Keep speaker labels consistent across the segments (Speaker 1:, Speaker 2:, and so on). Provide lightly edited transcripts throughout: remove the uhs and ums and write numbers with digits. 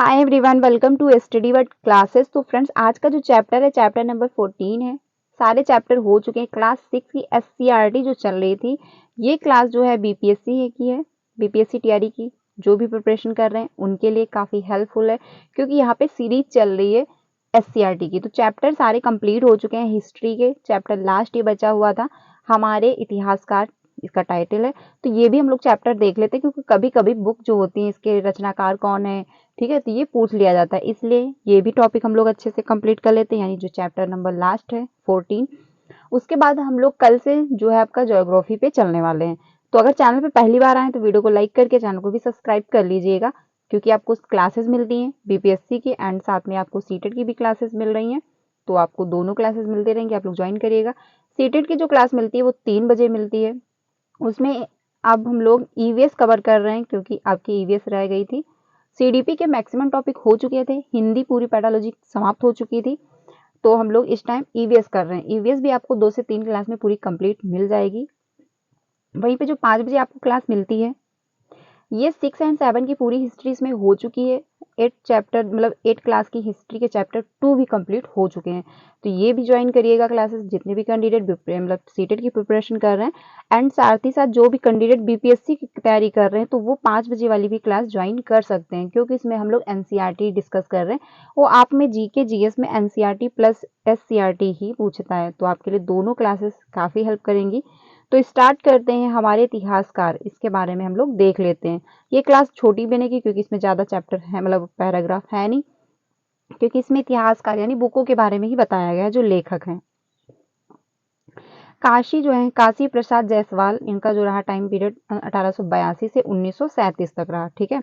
Speaker 1: Hi everyone, welcome to study word classes. तो friends, आज का जो चैप्टर है चैप्टर नंबर 14 है। सारे चैप्टर हो चुके हैं। क्लास 6 की एससीईआरटी जो चल रही थी, ये क्लास जो है बीपीएससी की है, बीपीएससी टीआरई की। जो भी प्रिपरेशन कर रहे हैं उनके लिए काफ़ी हेल्पफुल है, क्योंकि यहाँ पे सीरीज चल रही है एससीईआरटी की। तो चैप्टर सारे कंप्लीट हो चुके हैं। हिस्ट्री के चैप्टर लास्ट ये बचा हुआ था, हमारे इतिहासकार इसका टाइटल है। तो ये भी हम लोग चैप्टर देख लेते हैं, क्योंकि कभी कभी बुक जो होती है इसके रचनाकार कौन है, ठीक है, तो ये पूछ लिया जाता है, इसलिए ये भी टॉपिक हम लोग अच्छे से कंप्लीट कर लेते हैं, यानी जो चैप्टर नंबर लास्ट है 14। उसके बाद हम लोग कल से जो है आपका ज्योग्राफी पे चलने वाले हैं। तो अगर चैनल पे पहली बार आए तो वीडियो को लाइक करके चैनल को भी सब्सक्राइब कर लीजिएगा, क्योंकि आपको क्लासेस मिलती हैं बीपीएससी की एंड साथ में आपको सीटेट की भी क्लासेस मिल रही हैं। तो आपको दोनों क्लासेस मिलते रहेंगे, आप लोग ज्वाइन करिएगा। सीटेट की जो क्लास मिलती है वो 3 बजे मिलती है। उसमें अब हम लोग ईवीएस कवर कर रहे हैं, क्योंकि आपकी ईवीएस रह गई थी। सीडीपी के मैक्सिमम टॉपिक हो चुके थे, हिंदी पूरी पैडालॉजी समाप्त हो चुकी थी। तो हम लोग इस टाइम ईवीएस कर रहे हैं। ईवीएस भी आपको 2 से 3 क्लास में पूरी कंप्लीट मिल जाएगी। वहीं पे जो 5 बजे आपको क्लास मिलती है, ये 6 एंड 7 की पूरी हिस्ट्री इसमें हो चुकी है। 8 चैप्टर मतलब 8 क्लास की हिस्ट्री के चैप्टर 2 भी कंप्लीट हो चुके हैं। तो ये भी ज्वाइन करिएगा क्लासेस, जितने भी कैंडिडेट मतलब सीटेट की प्रिपरेशन कर रहे हैं एंड साथ ही साथ जो भी कैंडिडेट बीपीएससी की तैयारी कर रहे हैं, तो वो 5 बजे वाली भी क्लास ज्वाइन कर सकते हैं, क्योंकि इसमें हम लोग एनसीईआरटी डिस्कस कर रहे हैं। वो आप में जीके जीएस में एनसीईआरटी प्लस एससीईआरटी ही पूछता है, तो आपके लिए दोनों क्लासेस काफ़ी हेल्प करेंगी। तो स्टार्ट करते हैं हमारे इतिहासकार, इसके बारे में हम लोग देख लेते हैं। ये क्लास छोटी बनेगी क्योंकि इसमें ज़्यादा चैप्टर है, मतलब पैराग्राफ है नहीं, क्योंकि इसमें इतिहासकार यानी बुकों के बारे में ही बताया गया है, जो लेखक हैं। काशी जो है, काशी प्रसाद जायसवाल, इनका जो रहा टाइम पीरियड 1882 से 1937 तक रहा, ठीक है।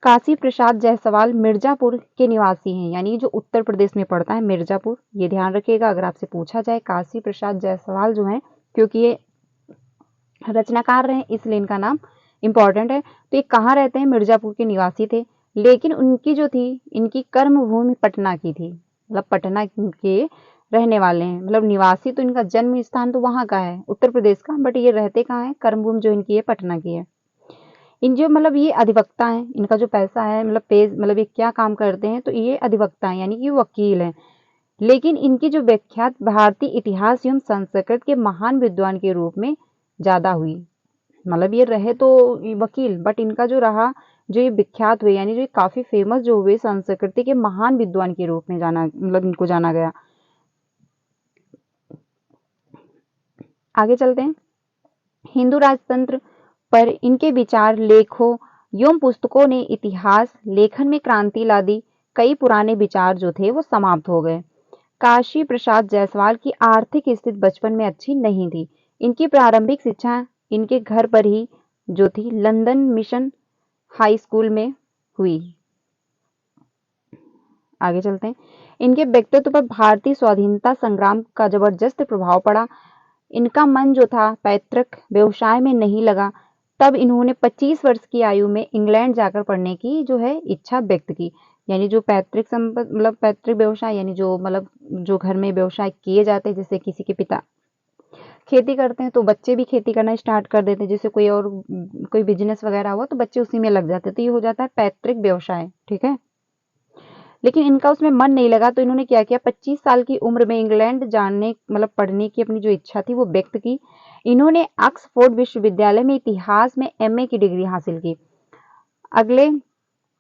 Speaker 1: काशी प्रसाद जायसवाल मिर्जापुर के निवासी हैं, यानी जो उत्तर प्रदेश में पड़ता है मिर्जापुर, ये ध्यान रखिएगा अगर आपसे पूछा जाए। काशी प्रसाद जायसवाल जो है, क्योंकि ये रचनाकार रहे इसलिए इनका नाम इम्पॉर्टेंट है। तो ये कहाँ रहते हैं? मिर्जापुर के निवासी थे, लेकिन उनकी जो थी, इनकी कर्म भूमि पटना की थी, मतलब पटना के रहने वाले हैं। मतलब निवासी तो इनका जन्म स्थान तो वहाँ का है, उत्तर प्रदेश का, बट ये रहते कहाँ है? कर्म भूमि जो इनकी है पटना की है। इन जो मतलब ये अधिवक्ता हैं, इनका जो पैसा है मतलब पेज, मतलब ये क्या काम करते हैं? तो ये अधिवक्ता हैं, यानी कि वकील हैं। लेकिन इनकी जो व्याख्यात भारतीय इतिहास एवं संस्कृत के महान विद्वान के रूप में ज़्यादा हुई। मतलब ये रहे तो वकील, बट इनका जो रहा, जो ये विख्यात हुए, यानी जो काफ़ी फेमस जो हुए, संस्कृति के महान विद्वान के रूप में जाना, मतलब इनको जाना गया। आगे चलते हैं। हिंदू राजतंत्र पर इनके विचार, लेखों एवं पुस्तकों ने इतिहास लेखन में क्रांति ला दी। कई पुराने विचार जो थे वो समाप्त हो गए। काशी प्रसाद जायसवाल की आर्थिक स्थिति बचपन में अच्छी नहीं थी। इनकी प्रारंभिक शिक्षा इनके घर पर ही जो थी लंदन मिशन हाई स्कूल में हुई। आगे चलते हैं। इनके व्यक्तित्व पर भारतीय स्वाधीनता संग्राम का जबरदस्त प्रभाव पड़ा। इनका मन जो था पैतृक व्यवसाय में नहीं लगा। तब इन्होंने 25 वर्ष की आयु में इंग्लैंड जाकर पढ़ने की जो है इच्छा व्यक्त की। यानी जो पैतृक संपत्ति, मतलब पैतृक व्यवसाय, यानी जो मतलब जो घर में व्यवसाय किए जाते हैं, जैसे किसी के पिता खेती करते हैं तो बच्चे भी खेती करना स्टार्ट कर देते हैं। जैसे कोई और कोई बिजनेस वगैरह हुआ तो बच्चे उसी में लग जाते हैं, तो ये हो जाता है पैतृक व्यवसाय, ठीक है। लेकिन इनका उसमें मन नहीं लगा, तो इन्होंने क्या किया, 25 साल की उम्र में इंग्लैंड जाने मतलब पढ़ने की अपनी जो इच्छा थी वो व्यक्त की। इन्होंने ऑक्सफोर्ड विश्वविद्यालय में इतिहास में एमए की डिग्री हासिल की। अगले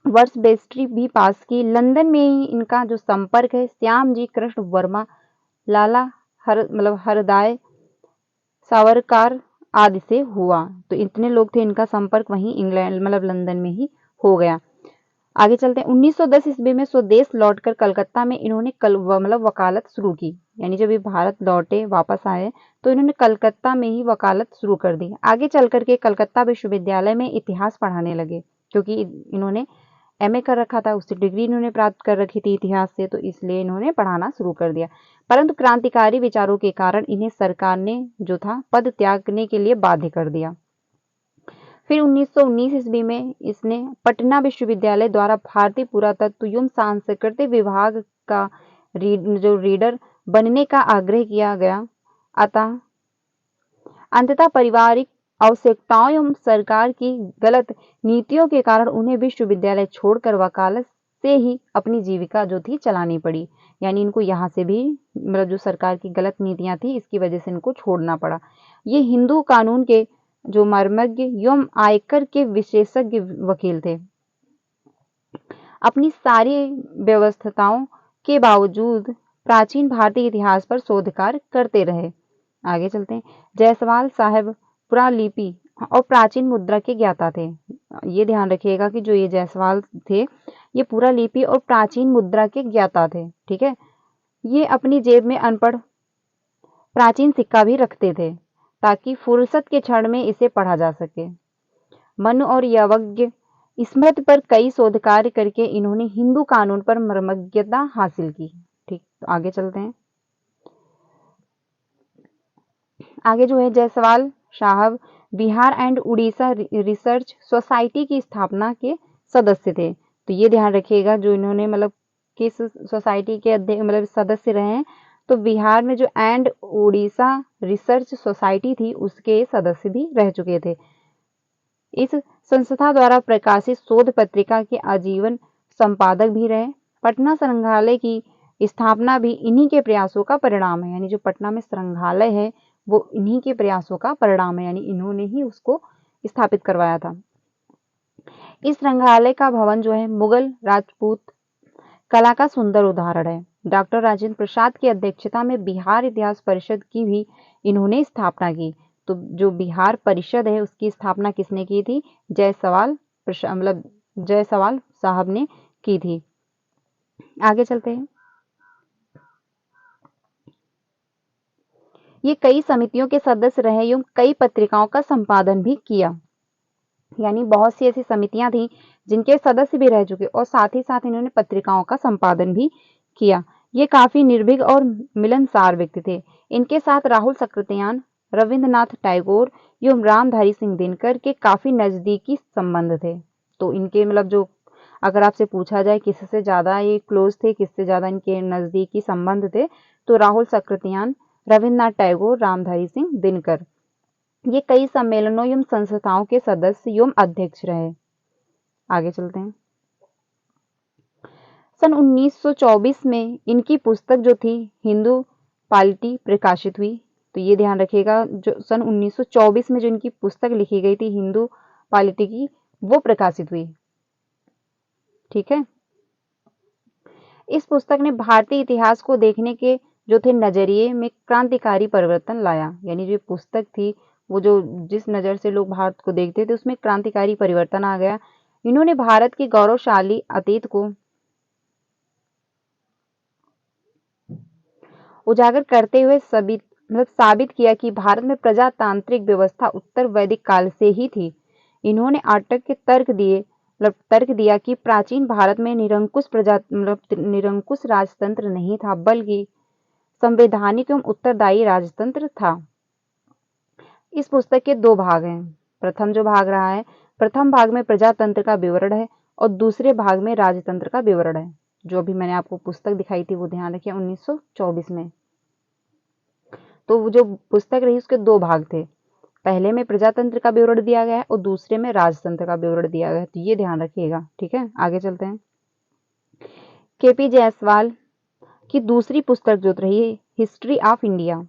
Speaker 1: वर्ष बैरिस्ट्री भी पास की। लंदन में ही इनका जो संपर्क है श्याम जी कृष्ण वर्मा, लाला मतलब हरदयाल सावरकर आदि से हुआ। तो इतने लोग थे, इनका संपर्क वहीं इंग्लैंड मतलब लंदन में ही हो गया। आगे चलते हैं। 1910 ईस्वी में स्वदेश लौटकर कलकत्ता में इन्होंने मतलब वकालत शुरू की। यानी जब ये भारत लौटे, वापस आए, तो इन्होंने कलकत्ता में ही वकालत शुरू कर दी। आगे चल करके कलकत्ता विश्वविद्यालय में इतिहास पढ़ाने लगे, क्योंकि इन्होंने एमए कर रखा था, उससे डिग्री इन्होंने प्राप्त कर रखी थी इतिहास से, तो इसलिए इन्होंने पढ़ाना शुरू कर दिया। परंतु क्रांतिकारी विचारों के कारण इन्हें सरकार ने जो था पद त्यागने के लिए बाध्य कर दिया। फिर 1919 ईस्वी में इसने पटना विश्वविद्यालय द्वारा भारतीय पुरातत्व एवं सांस्कृतिक विभाग का जो रीडर बनने का आग्रह किया गया। अंततः पारिवारिक आवश्यकताओं एवं सरकार की गलत नीतियों के कारण उन्हें विश्वविद्यालय छोड़कर वकालत से ही अपनी जीविका जो थी चलानी पड़ी। यानी इनको यहाँ से भी मतलब जो सरकार की गलत नीतियां थी इसकी वजह से इनको छोड़ना पड़ा। ये हिंदू कानून के जो मर्मज्ञ एवं आयकर के विशेषज्ञ वकील थे। अपनी सारी व्यवस्थाओं के बावजूद प्राचीन भारतीय इतिहास पर शोध कार्य करते रहे। आगे चलते हैं। जायसवाल साहब पुरालिपि और प्राचीन मुद्रा के ज्ञाता थे। ये ध्यान रखिएगा कि जो ये जायसवाल थे ये पुरालिपि और प्राचीन मुद्रा के ज्ञाता थे। ठीक है, ये अपनी जेब में अनपढ़ प्राचीन सिक्का भी रखते थे ताकि फुर्सत के क्षण में इसे पढ़ा जा सके। मनु और यावज्ञ स्मृति पर कई शोध कार्य करके इन्होंने हिंदू कानून पर मर्मज्ञता हासिल की। ठीक, तो आगे चलते हैं। आगे जो है जायसवाल साहब Bihar and Orissa research society की स्थापना के सदस्य थे। तो ये ध्यान रखिएगा जो इन्होंने मतलब किस सोसाइटी के अध्यक्ष मतलब सदस्य रहे हैं, तो बिहार में जो एंड उड़ीसा रिसर्च सोसाइटी थी उसके सदस्य भी रह चुके थे। इस संस्था द्वारा प्रकाशित शोध पत्रिका के आजीवन संपादक भी रहे। पटना संग्रहालय की स्थापना भी इन्हीं के प्रयासों का परिणाम है। यानी जो पटना में संग्रहालय है वो इन्हीं के प्रयासों का परिणाम है, यानी इन्होंने ही उसको स्थापित करवाया था। इस संग्रहालय का भवन जो है मुगल राजपूत कला का सुंदर उदाहरण है। डॉक्टर राजेंद्र प्रसाद की अध्यक्षता में बिहार इतिहास परिषद की भी इन्होंने स्थापना की। तो जो बिहार परिषद है उसकी स्थापना किसने की थी? जायसवाल मतलब जायसवाल साहब ने की थी। आगे चलते हैं। ये कई समितियों के सदस्य रहे एवं कई पत्रिकाओं का संपादन भी किया। यानी बहुत सी ऐसी समितियां थी जिनके सदस्य भी रह चुके और साथ ही साथ इन्होंने पत्रिकाओं का संपादन भी किया। ये काफी निर्भीक और मिलनसार व्यक्ति थे। इनके साथ राहुल सकृत्यान, रविंद्रनाथ टैगोर एवं रामधारी सिंह दिनकर के काफी नजदीकी संबंध थे। तो इनके मतलब जो अगर आपसे पूछा जाए किससे ज्यादा ये क्लोज थे, किससे ज्यादा इनके नजदीकी संबंध थे, तो राहुल सकृत्यान, रविंद्रनाथ टैगोर, रामधारी सिंह दिनकर। ये कई सम्मेलनों एवं संस्थाओं के सदस्य एवं अध्यक्ष रहे। आगे चलते हैं। सन 1924 में इनकी पुस्तक जो थी हिंदू पॉलिटी प्रकाशित हुई। तो ये ध्यान रखिएगा जो सन 1924 में जो इनकी पुस्तक लिखी गई थी हिंदू पॉलिटी की वो प्रकाशित हुई। ठीक है, इस पुस्तक ने भारतीय इतिहास को देखने के जो थे नजरिए में क्रांतिकारी परिवर्तन लाया। यानी जो पुस्तक थी वो जो जिस नजर से लोग भारत को देखते थे उसमें क्रांतिकारी परिवर्तन आ गया। इन्होंने भारत के गौरवशाली अतीत को उजागर करते हुए साबित किया कि भारत में प्रजातांत्रिक व्यवस्था उत्तर वैदिक काल से ही थी। इन्होंने आटक के तर्क दिया कि प्राचीन भारत में निरंकुश राजतंत्र नहीं था बल्कि संवैधानिक एवं उत्तरदायी राजतंत्र था। इस पुस्तक के दो भाग हैं। प्रथम जो भाग रहा है, प्रथम भाग में प्रजातंत्र का विवरण है और दूसरे भाग में राजतंत्र का विवरण है। जो अभी मैंने आपको पुस्तक दिखाई थी वो ध्यान रखिए 1924 में। तो वो जो पुस्तक रही उसके दो भाग थे, पहले में प्रजातंत्र का विवरण दिया गया है और दूसरे में राजतंत्र का विवरण दिया गया है। तो ये ध्यान रखिएगा। ठीक है, आगे चलते हैं। केपी जायसवाल की दूसरी पुस्तक जो रही हिस्ट्री ऑफ इंडिया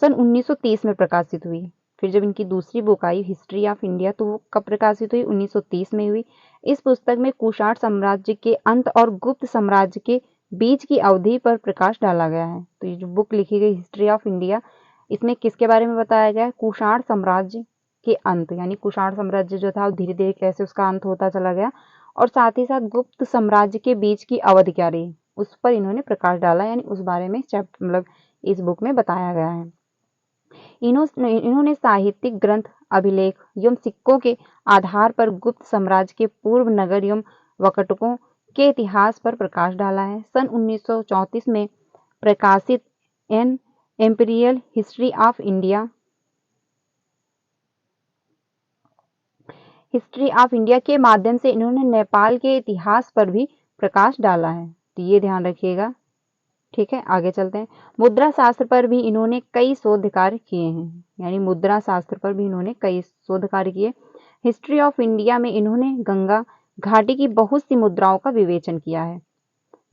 Speaker 1: सन 1930 में प्रकाशित हुई। फिर जब इनकी दूसरी book I history of India तो वो कब प्रकाशित हुई? 1930 में हुई। इस पुस्तक में कुषाण साम्राज्य के अंत और गुप्त साम्राज्य के बीच की अवधि पर प्रकाश डाला गया है। तो ये जो बुक लिखी गई हिस्ट्री ऑफ इंडिया इसमें किसके बारे में बताया गया है? कुषाण साम्राज्य के अंत, यानी कुषाण साम्राज्य जो था धीरे धीरे कैसे उसका अंत होता चला गया और साथ ही साथ गुप्त साम्राज्य के बीच की अवधि क्या रही उस पर इन्होंने प्रकाश डाला। यानी उस बारे में मतलब इस बुक में बताया गया है। इन्होंने साहित्यिक ग्रंथ, अभिलेख एवं सिक्कों के आधार पर गुप्त साम्राज्य के पूर्व नगर एवं वकटकों के इतिहास पर प्रकाश डाला है। सन 1934 में प्रकाशित an imperial history of India के माध्यम से इन्होंने नेपाल के इतिहास पर भी प्रकाश डाला है। तो ये ध्यान रखिएगा। ठीक है, आगे चलते हैं। मुद्रा शास्त्र पर भी इन्होंने कई शोध कार्य किए हैं। यानी मुद्रा शास्त्र पर भी इन्होंने कई शोध कार्य किए। हिस्ट्री ऑफ इंडिया में इन्होंने गंगा घाटी की बहुत सी मुद्राओं का विवेचन किया है।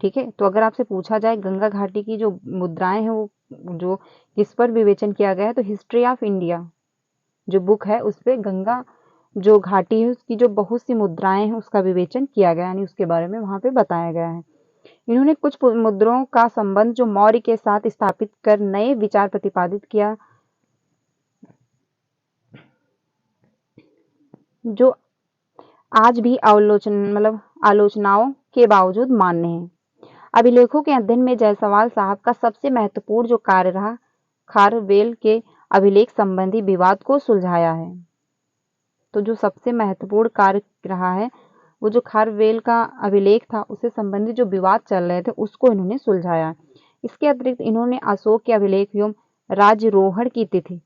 Speaker 1: ठीक है, तो अगर आपसे पूछा जाए गंगा घाटी की जो मुद्राएं हैं वो जो किस पर विवेचन किया गया है, तो हिस्ट्री ऑफ इंडिया जो बुक है उस पे गंगा जो घाटी है उसकी जो बहुत सी मुद्राएं हैं उसका विवेचन किया गया, यानी उसके बारे में वहां पे बताया गया है। इन्होंने कुछ मुद्राओं का संबंध जो मौर्य के साथ स्थापित कर नए विचार प्रतिपादित किया, जो आज भी आलोचनाओं के बावजूद मान्य है। अभिलेखों के अध्ययन में जायसवाल साहब का सबसे महत्वपूर्ण जो कार्य रहा, खारवेल के अभिलेख संबंधी विवाद को सुलझाया है। तो जो सबसे महत्वपूर्ण कार्य रहा है वो जो खारवेल का अभिलेख था उससे संबंधित जो विवाद चल रहे थे उसको इन्होंने सुलझाया। इसके अतिरिक्त इन्होंने अशोक के अभिलेख एवं राजरोहण की तिथि,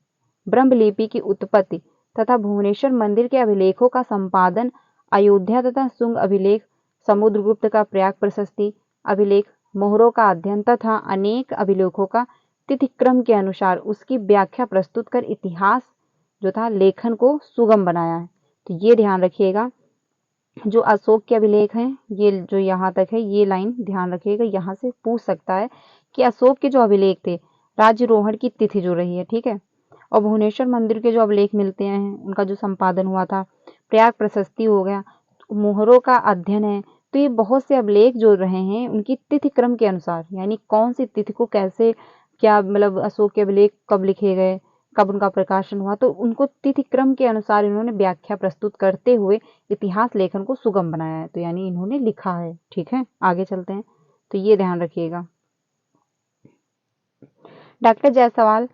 Speaker 1: ब्रह्मलिपि की उत्पत्ति तथा भुवनेश्वर मंदिर के अभिलेखों का संपादन, अयोध्या तथा शुंग अभिलेख, समुद्रगुप्त का प्रयाग प्रशस्ति अभिलेख, मोहरों का अध्ययन तथा अनेक अभिलेखों का तिथिक्रम के अनुसार उसकी व्याख्या प्रस्तुत कर इतिहास जो था लेखन को सुगम बनाया है। तो ये ध्यान रखिएगा, जो अशोक के अभिलेख हैं ये जो यहाँ तक है ये लाइन ध्यान रखिएगा, यहाँ से पूछ सकता है कि अशोक के जो अभिलेख थे राज्यरोहण की तिथि जो रही है, ठीक है, और भुवनेश्वर मंदिर के जो अभिलेख मिलते हैं उनका जो संपादन हुआ था, प्रयाग प्रशस्ति हो गया, मोहरों का अध्ययन है, तो ये बहुत से अभिलेख जो रहे हैं उनकी तिथि क्रम के अनुसार, यानी कौन सी तिथि को कैसे क्या अशोक के अभिलेख कब लिखे गए, कब उनका प्रकाशन हुआ, तो उनको तिथि क्रम के अनुसार इन्होंने व्याख्या प्रस्तुत करते हुए इतिहास लेखन को सुगम बनाया है। तो यानी इन्होंने लिखा है। ठीक है, आगे चलते हैं, तो ये ध्यान रखिएगा। डॉक्टर जायसवाल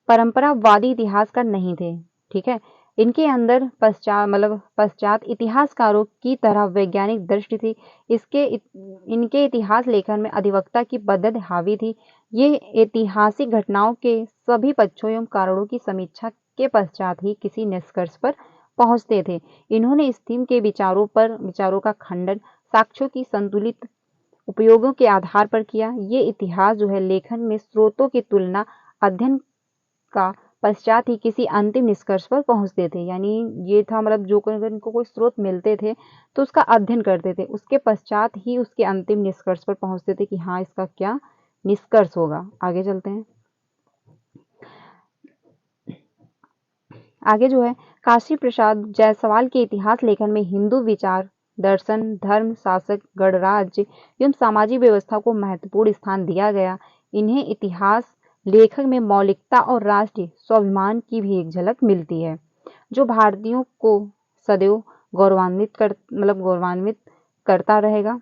Speaker 1: परंपरावादी इतिहासकार नहीं थे। ठीक है, इनके अंदर पश्चात इतिहासकारों की तरह वैज्ञानिक दृष्टि थी। इनके इतिहास लेखन में अधिवक्ता की पद्धति हावी थी। ये ऐतिहासिक घटनाओं के सभी पक्षों एवं कारणों की समीक्षा के पश्चात ही किसी निष्कर्ष पर पहुंचते थे। इन्होंने इस थीम के विचारों का खंडन साक्ष्यों की संतुलित उपयोगों के आधार पर किया। ये इतिहास जो है लेखन में स्रोतों की तुलना, अध्ययन का पश्चात ही किसी अंतिम निष्कर्ष पर पहुंचते थे। यानी ये था जो इनको कोई स्रोत मिलते थे तो उसका अध्ययन करते थे, उसके पश्चात ही उसके अंतिम निष्कर्ष पर पहुंचते थे कि हाँ इसका क्या निष्कर्ष होगा। आगे चलते हैं, आगे जो है काशी प्रसाद जायसवाल के इतिहास लेखन में हिंदू विचार, दर्शन, धर्म, शासक, गणराज्य एवं सामाजिक व्यवस्था को महत्वपूर्ण स्थान दिया गया। इन्हें इतिहास लेखक में मौलिकता और राष्ट्रीय स्वाभिमान की भी एक झलक मिलती है, जो भारतीयों को सदैव गौरवान्वित करता रहेगा।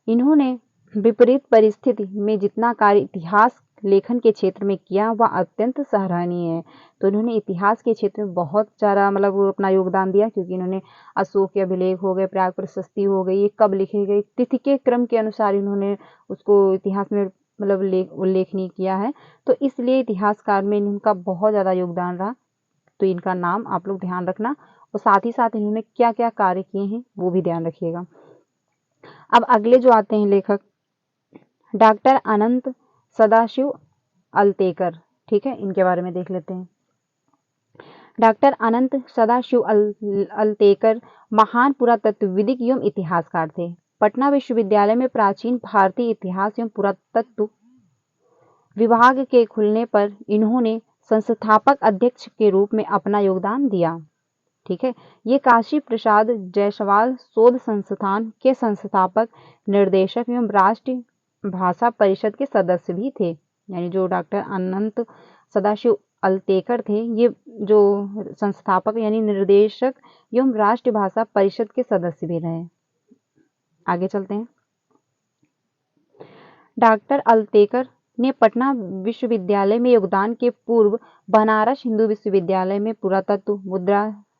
Speaker 1: इन्होंने विपरीत परिस्थिति में जितना कार्य इतिहास लेखन के क्षेत्र में किया वह अत्यंत सराहनीय है। तो इन्होंने इतिहास के क्षेत्र में बहुत सारा अपना योगदान दिया, क्योंकि इन्होंने अशोक के अभिलेख हो गए, प्रयाग प्रशस्ति हो गई, ये कब लिखी गई, तिथि के क्रम के अनुसार इन्होंने उसको इतिहास में उल्लेखनीय किया है। तो इसलिए इतिहासकार में इनका बहुत ज़्यादा योगदान रहा। तो इनका नाम आप लोग ध्यान रखना, और साथ ही साथ इन्होंने क्या क्या कार्य किए हैं वो भी ध्यान रखिएगा। अब अगले जो आते हैं लेखक, डॉक्टर अनंत सदाशिव अलतेकर। ठीक है, इनके बारे में देख लेते हैं। डॉक्टर अनंत सदाशिव अलतेकर महान पुरातत्वविद एवं इतिहासकार थे। पटना विश्वविद्यालय में प्राचीन भारतीय इतिहास एवं पुरातत्व विभाग के खुलने पर इन्होंने संस्थापक अध्यक्ष के रूप में अपना योगदान दिया। ठीक है, ये काशी प्रसाद जायसवाल शोध संस्थान के संस्थापक, निर्देशक एवं राष्ट्रीय भाषा परिषद के सदस्य भी थे। यानी जो डॉक्टर अनंत सदाशिव अलतेकर थे ये जो संस्थापक यानी निर्देशक एवं राष्ट्रीय भाषा परिषद के सदस्य भी रहे। आगे चलते हैं, डॉक्टर अलतेकर ने पटना विश्वविद्यालय में योगदान के पूर्व बनारस हिंदू विश्वविद्यालय में पुरातत्व,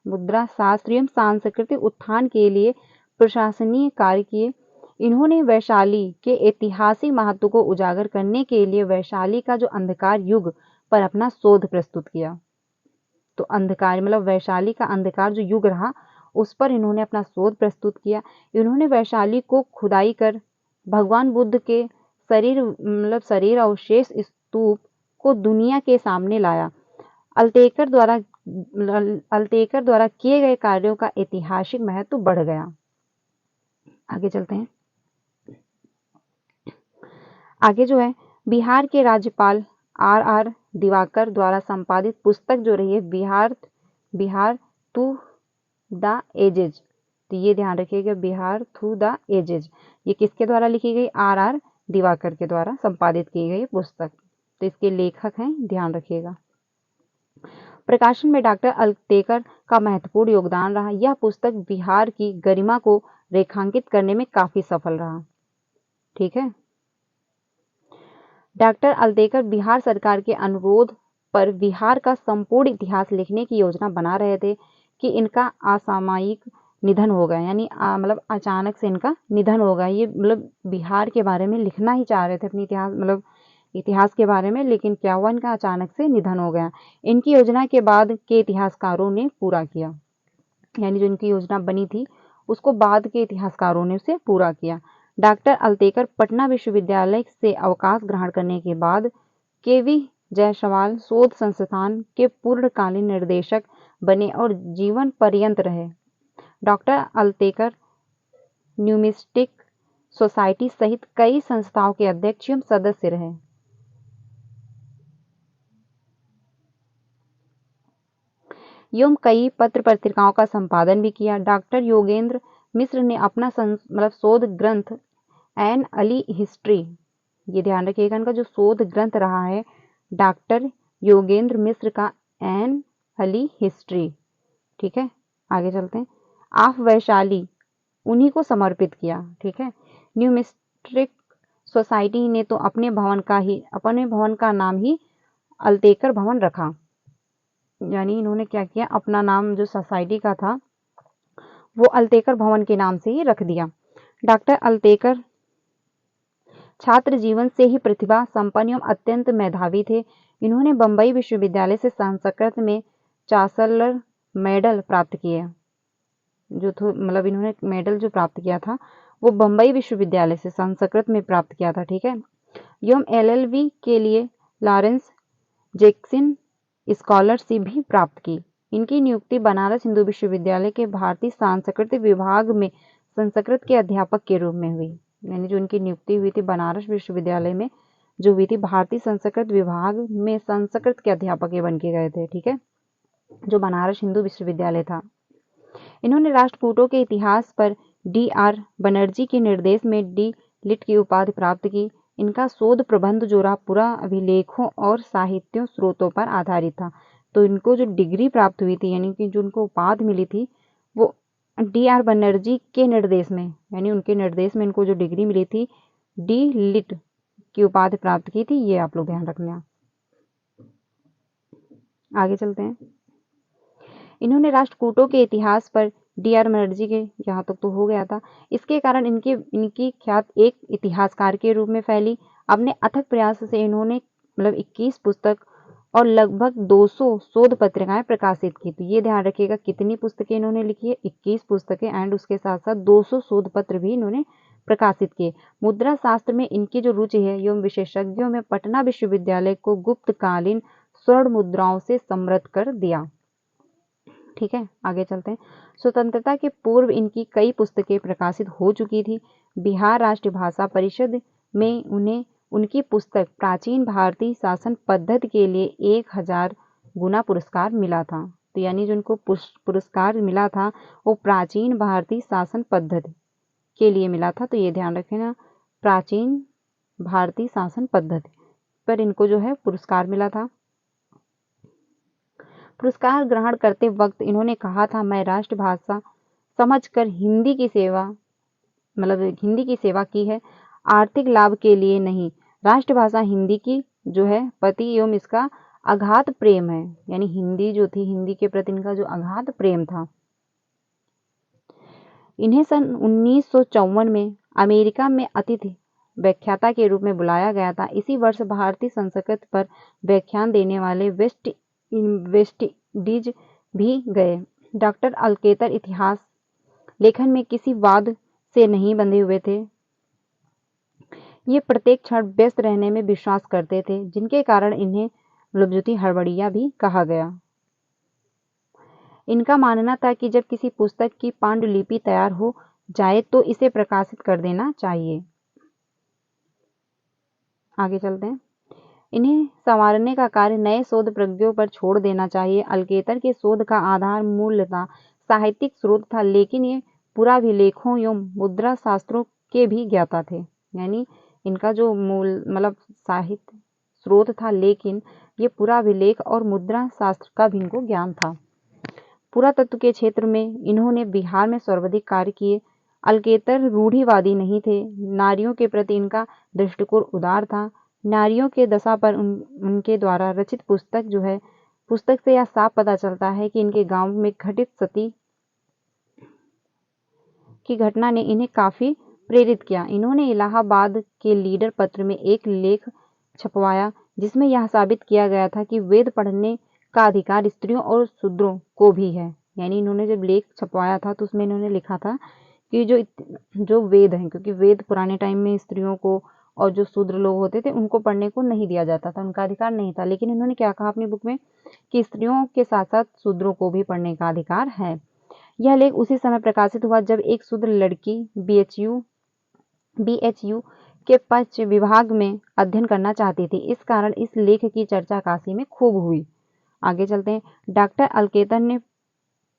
Speaker 1: मुद्रा शास्त्र एवं सांस्कृतिक उत्थान के लिए प्रशासनीय कार्य किए। इन्होंने वैशाली के ऐतिहासिक महत्व को उजागर करने के लिए वैशाली का जो अंधकार युग पर अपना शोध प्रस्तुत किया। तो अंधकार वैशाली का अंधकार जो युग रहा उस पर इन्होंने अपना शोध प्रस्तुत किया। इन्होंने वैशाली को खुदाई कर भगवान बुद्ध के शरीर अवशेष स्तूप को दुनिया के सामने लाया। अलतेकर द्वारा किए गए कार्यों का ऐतिहासिक महत्व बढ़ गया। आगे चलते हैं। आगे जो है बिहार के राज्यपाल आर दिवाकर द्वारा संपादित पुस्तक जो रही है बिहार टू द एजेज। तो ये ध्यान रखिएगा, बिहार थ्रू द एजेज, ये किसके द्वारा लिखी गई? आर दिवाकर के द्वारा संपादित की गई पुस्तक। तो इसके लेखक हैं, ध्यान रखिएगा। प्रकाशन में डॉक्टर अल्तेकर का महत्वपूर्ण योगदान रहा। यह पुस्तक बिहार की गरिमा को रेखांकित करने में काफी सफल रहा। ठीक है। डॉक्टर अल्तेकर बिहार सरकार के अनुरोध पर बिहार का संपूर्ण इतिहास लिखने की योजना बना रहे थे कि इनका असामयिक निधन हो गया, यानी मतलब अचानक से इनका निधन हो गया। ये मतलब बिहार के बारे में लिखना ही चाह रहे थे, अपनी इतिहास के बारे में, लेकिन क्या हुआ, इनका अचानक से निधन हो गया। इनकी योजना के बाद के इतिहासकारों ने पूरा किया, यानी जो इनकी योजना बनी थी उसको बाद के इतिहासकारों ने उसे पूरा किया। डॉक्टर अल्तेकर पटना विश्वविद्यालय से अवकाश ग्रहण करने के बाद केवी जायसवाल शोध संस्थान के पूर्णकालीन निर्देशक बने और जीवन पर्यंत रहे। डॉक्टर अल्तेकर न्यूमिस्टिक सोसाइटी सहित कई संस्थाओं के अध्यक्ष एवं सदस्य रहे। एवं कई पत्र पत्रिकाओं का संपादन भी किया। डॉक्टर योगेंद्र मिश्र ने अपना शोध ग्रंथ एन अली हिस्ट्री, ये ध्यान रखिएगा, इनका जो शोध ग्रंथ रहा है डॉक्टर योगेंद्र मिश्र का एन अली हिस्ट्री। ठीक है, आगे चलते हैं। ऑफ वैशाली उन्हीं को समर्पित किया। ठीक है। न्यूमिस्टिक सोसाइटी ने तो अपने भवन का नाम ही अल्तेकर भवन रखा, यानी इन्होंने क्या किया, अपना नाम जो सोसाइटी का था वो अल्तेकर भवन के नाम से ही रख दिया। डॉक्टर अल्तेकर छात्र जीवन से ही प्रतिभा संपन्न एवं अत्यंत मेधावी थे। इन्होंने बंबई विश्वविद्यालय से संस्कृत में चांसलर मेडल प्राप्त किए। इन्होंने मेडल जो प्राप्त किया था वो बंबई विश्वविद्यालय से संस्कृत में प्राप्त किया था। ठीक है। एवं LLB के लिए लॉरेंस जैक्सन स्कॉलरशिप भी प्राप्त की। इनकी नियुक्ति बनारस हिंदू विश्वविद्यालय के भारतीय सांस्कृतिक विभाग में संस्कृत के अध्यापक के रूप में हुई, यानी जो इनकी नियुक्ति हुई थी बनारस विश्वविद्यालय में जो हुई थी, भारतीय संस्कृत विभाग में संस्कृत के अध्यापक बन के गए थे। ठीक है, जो बनारस हिंदू विश्वविद्यालय था। इन्होंने राष्ट्रकूटों के इतिहास पर DR बनर्जी के निर्देश में D.Litt की उपाधि प्राप्त की। इनका शोध प्रबंध जो रहा पूरा अभिलेखों और साहित्यों स्रोतों पर आधारित था। तो इनको जो डिग्री प्राप्त हुई थी, यानी कि जो उनको उपाधि मिली थी वो DR बनर्जी के निर्देश में, यानी उनके निर्देश में इनको जो डिग्री मिली थी D.Litt की उपाधि प्राप्त की थी। ये आप लोग ध्यान रखना। आगे चलते हैं। इन्होंने राष्ट्रकूटों के इतिहास पर DR बनर्जी के, यहाँ तक तो हो गया था। इसके कारण इनकी ख्यात एक इतिहासकार के रूप में फैली। अपने अथक प्रयास से इन्होंने 21 पुस्तक और लगभग 200 शोध पत्रिकाएं प्रकाशित की। तो ये ध्यान रखिएगा कितनी पुस्तकें इन्होंने लिखी है, 21 पुस्तकें, एंड उसके साथ साथ 200 शोध पत्र भी इन्होंने प्रकाशित किए। मुद्रा शास्त्र में इनकी जो रुचि है एवं विशेषज्ञों में पटना विश्वविद्यालय को गुप्तकालीन स्वर्ण मुद्राओं से समृद्ध कर दिया। ठीक है, आगे चलते हैं। स्वतंत्रता के पूर्व इनकी कई पुस्तकें प्रकाशित हो चुकी थी। बिहार राष्ट्रीय भाषा परिषद में उन्हें उनकी पुस्तक प्राचीन भारतीय शासन पद्धति के लिए 1000 गुना पुरस्कार मिला था। तो यानी जो उनको पुरस्कार मिला था वो प्राचीन भारतीय शासन पद्धति के लिए मिला था। तो ये ध्यान रखना, प्राचीन भारतीय शासन पद्धति पर इनको जो है पुरस्कार मिला था। पुरस्कार ग्रहण करते वक्त इन्होंने कहा था, मैं राष्ट्रभाषा समझकर हिंदी की सेवा की है, आर्थिक लाभ के लिए नहीं। राष्ट्रभाषा हिंदी की जो है पति एवं इसका अगाध प्रेम है, यानी हिंदी जो थी, हिंदी के प्रति इनका जो अगाध प्रेम था। इन्हें सन 1954 में अमेरिका में अतिथि व्याख्याता के रूप में बुलाया गया था। इसी वर्ष भारतीय संस्कृत पर व्याख्यान देने वाले वेस्ट इंडीज भी गए। डॉक्टर अल्तेकर इतिहास लेखन में किसी वाद से नहीं बंधे हुए थे। ये प्रत्येक क्षण व्यस्त रहने में विश्वास करते थे, जिनके कारण इन्हें लुब्धुति हड़बड़िया भी कहा गया। इनका मानना था कि जब किसी पुस्तक की पांडुलिपि तैयार हो जाए तो इसे प्रकाशित कर देना चाहिए। आगे चलते हैं। इन्हें संवारने का कार्य नए शोध प्रज्ञों पर छोड़ देना चाहिए। अल्केतर के शोध का आधार मूलतः साहित्यिक स्रोत था, लेकिन ये पुराभिलेखों एवं मुद्रा शास्त्रों के भी ज्ञाता थे। यानी इनका जो मूल मतलब साहित्य स्रोत था, लेकिन ये पुराभिलेख और मुद्रा शास्त्र का भी इनको ज्ञान था। पुरातत्व के क्षेत्र में इन्होंने बिहार में सर्वाधिक कार्य किए। अल्केतर रूढ़िवादी नहीं थे। नारियों के प्रति इनका दृष्टिकोण उदार था। नारियों के दशा पर उनके द्वारा रचित पुस्तक से यह साफ पता चलता है कि इनके गांव में घटित सती की घटना ने इन्हें काफी प्रेरित किया। इन्होंने इलाहाबाद के लीडर पत्र में एक लेख छपवाया, जिसमें यह साबित किया गया था कि वेद पढ़ने का अधिकार स्त्रियों और शूद्रों को भी है। यानी इन्होंने जब लेख छपवाया था तो उसमें इन्होंने लिखा था कि जो वेद हैं, क्योंकि वेद पुराने टाइम में स्त्रियों को और जो शूद्र लोग होते थे उनको पढ़ने को नहीं दिया जाता था, उनका अधिकार नहीं था। लेकिन इन्होंने क्या कहा अपनी बुक में कि स्त्रियों के साथ साथ शूद्रों को भी पढ़ने का अधिकार है। यह लेख उसी समय प्रकाशित हुआ जब एक शूद्र लड़की बीएचयू के पश्च विभाग में अध्ययन करना चाहती थी। इस कारण इस लेख की चर्चा काशी में खूब हुई। आगे चलते हैं। डॉक्टर अल्केतर ने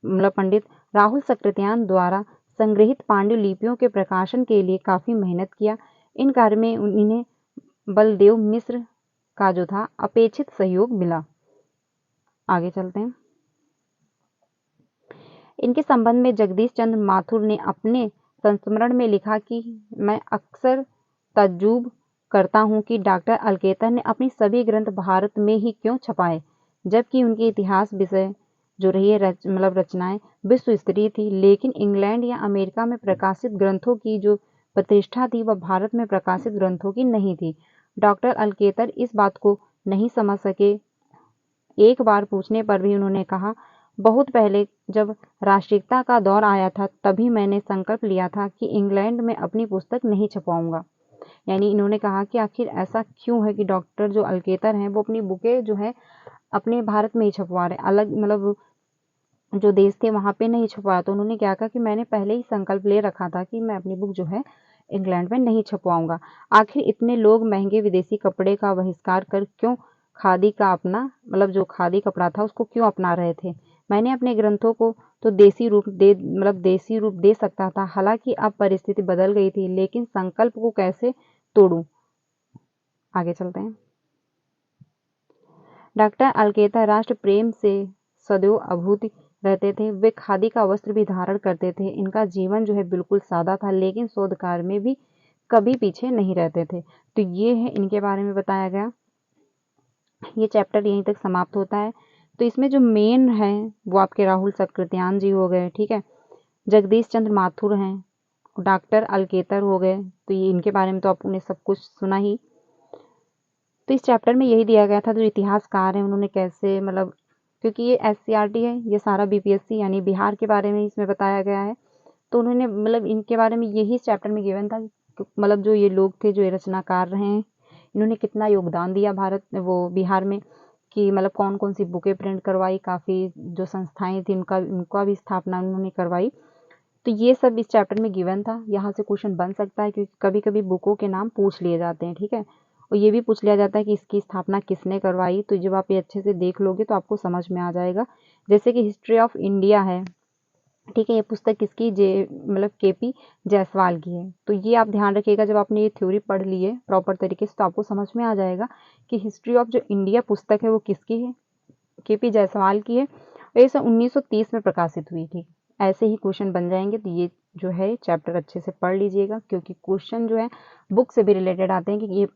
Speaker 1: पंडित राहुल सकृत्यान द्वारा संग्रहित पांडुलिपियों के प्रकाशन के लिए काफी मेहनत किया। इन कार्य में इन्हें बलदेव मिश्र का जो था अपेक्षित सहयोग मिला। आगे चलते हैं। इनके संबंध में जगदीश चंद्र माथुर ने अपने संस्मरण में लिखा कि मैं अक्सर तज्जुब करता हूं कि डॉक्टर अल्केतर ने अपनी सभी ग्रंथ भारत में ही क्यों छपाए, जबकि उनकी इतिहास विषय जो रही है रचनाएं विश्व स्तरीय थी, लेकिन इंग्लैंड या अमेरिका में प्रकाशित ग्रंथों की जो प्रतिष्ठा थी वह भारत में प्रकाशित ग्रंथों की नहीं थी। डॉक्टर अल्केतर इस बात को नहीं समझ सके। एक बार पूछने पर भी उन्होंने कहा, बहुत पहले जब राष्ट्रीयता का दौर आया था तभी मैंने संकल्प लिया था कि इंग्लैंड में अपनी पुस्तक नहीं छपवाऊंगा। यानी इन्होंने कहा कि आखिर ऐसा क्यों है कि डॉक्टर जो अल्केतर हैं वो अपनी बुकें जो है अपने भारत में ही छपवा रहे, अलग जो देश थे वहां पे नहीं छपवाया। तो उन्होंने क्या कहा कि मैंने पहले ही संकल्प ले रखा था कि मैं अपनी बुक जो है इंग्लैंड में नहीं छपवाऊंगा। आखिर इतने लोग महंगे विदेशी कपड़े का बहिष्कार कर क्यों खादी का अपना जो खादी कपड़ा था उसको क्यों अपना रहे थे। मैंने अपने ग्रंथों को तो देसी रूप दे सकता था। हालांकि अब परिस्थिति बदल गई थी, लेकिन संकल्प को कैसे तोड़ूं। आगे चलते हैं। डॉक्टर अल्केतर राष्ट्र प्रेम से सदैव अभूत रहते थे। वे खादी का वस्त्र भी धारण करते थे। इनका जीवन जो है बिल्कुल सादा था, लेकिन शोध कार्य में भी कभी पीछे नहीं रहते थे। तो ये है इनके बारे में बताया गया। ये चैप्टर यहीं तक समाप्त होता है। तो इसमें जो मेन है वो आपके राहुल सकृत्यान जी हो गए, ठीक है, जगदीश चंद्र माथुर हैं, डॉक्टर अल्केतर हो गए। तो ये इनके बारे में तो आपने सब कुछ सुना ही। तो इस चैप्टर में यही दिया गया था जो इतिहासकार हैं उन्होंने कैसे क्योंकि ये एससीईआरटी है, ये सारा बीपीएससी यानी बिहार के बारे में इसमें बताया गया है। तो उन्होंने इनके बारे में यही इस चैप्टर में गिवन था जो ये लोग थे जो ये रचनाकार रहे हैं, इन्होंने कितना योगदान दिया बिहार में कि कौन कौन सी बुकें प्रिंट करवाई, काफ़ी जो संस्थाएं थी उनका भी स्थापना उन्होंने करवाई। तो ये सब इस चैप्टर में गिवन था। यहाँ से क्वेश्चन बन सकता है क्योंकि कभी कभी बुकों के नाम पूछ लिए जाते हैं, ठीक है, और ये भी पूछ लिया जाता है कि इसकी स्थापना किसने करवाई। तो जब आप ये अच्छे से देख लोगे तो आपको समझ में आ जाएगा। जैसे कि हिस्ट्री ऑफ इंडिया है, ठीक है, ये पुस्तक किसकी केपी जायसवाल की है। तो ये आप ध्यान रखिएगा, जब आपने ये थ्योरी पढ़ ली है प्रॉपर तरीके से तो आपको समझ में आ जाएगा कि हिस्ट्री ऑफ जो इंडिया पुस्तक है वो किसकी है, केपी जायसवाल की है। और ये 1930 में प्रकाशित हुई थी। ऐसे ही क्वेश्चन बन जाएंगे। तो ये जो है चैप्टर अच्छे से पढ़ लीजिएगा, क्योंकि क्वेश्चन जो है बुक से भी रिलेटेड आते हैं कि ये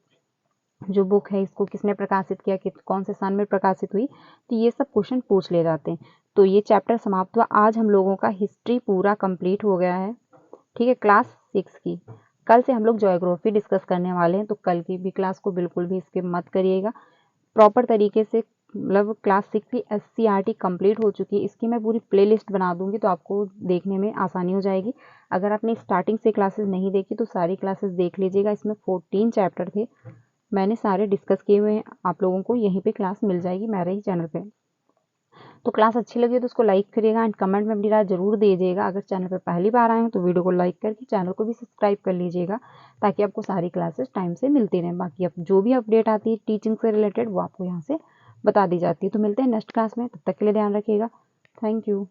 Speaker 1: जो बुक है इसको किसने प्रकाशित किया, कौन से साल में प्रकाशित हुई। तो ये सब क्वेश्चन पूछ लिए जाते हैं। तो ये चैप्टर समाप्त हुआ। आज हम लोगों का हिस्ट्री पूरा कंप्लीट हो गया है, ठीक है, क्लास 6 की। कल से हम लोग ज्योग्राफी डिस्कस करने वाले हैं। तो कल की भी क्लास को बिल्कुल भी स्किप मत करिएगा। प्रॉपर तरीके से क्लास 6 की एससीईआरटी कंप्लीट हो चुकी है। इसकी मैं पूरी प्लेलिस्ट बना दूंगी तो आपको देखने में आसानी हो जाएगी। अगर आपने स्टार्टिंग से क्लासेस नहीं देखी तो सारी क्लासेस देख लीजिएगा। इसमें 14 चैप्टर थे, मैंने सारे डिस्कस किए हुए हैं। आप लोगों को यहीं पे क्लास मिल जाएगी मेरे ही चैनल पे। तो क्लास अच्छी लगी तो उसको लाइक करिएगा एंड कमेंट में अपनी राय जरूर दीजिएगा। अगर चैनल पर पहली बार आए हो तो वीडियो को लाइक करके चैनल को भी सब्सक्राइब कर लीजिएगा, ताकि आपको सारी क्लासेस टाइम से मिलती रहें। बाकी अब जो भी अपडेट आती है टीचिंग से रिलेटेड वो आपको यहाँ से बता दी जाती है। तो मिलते हैं नेक्स्ट क्लास में, तब तक के लिए ध्यान रखिएगा। Thank you.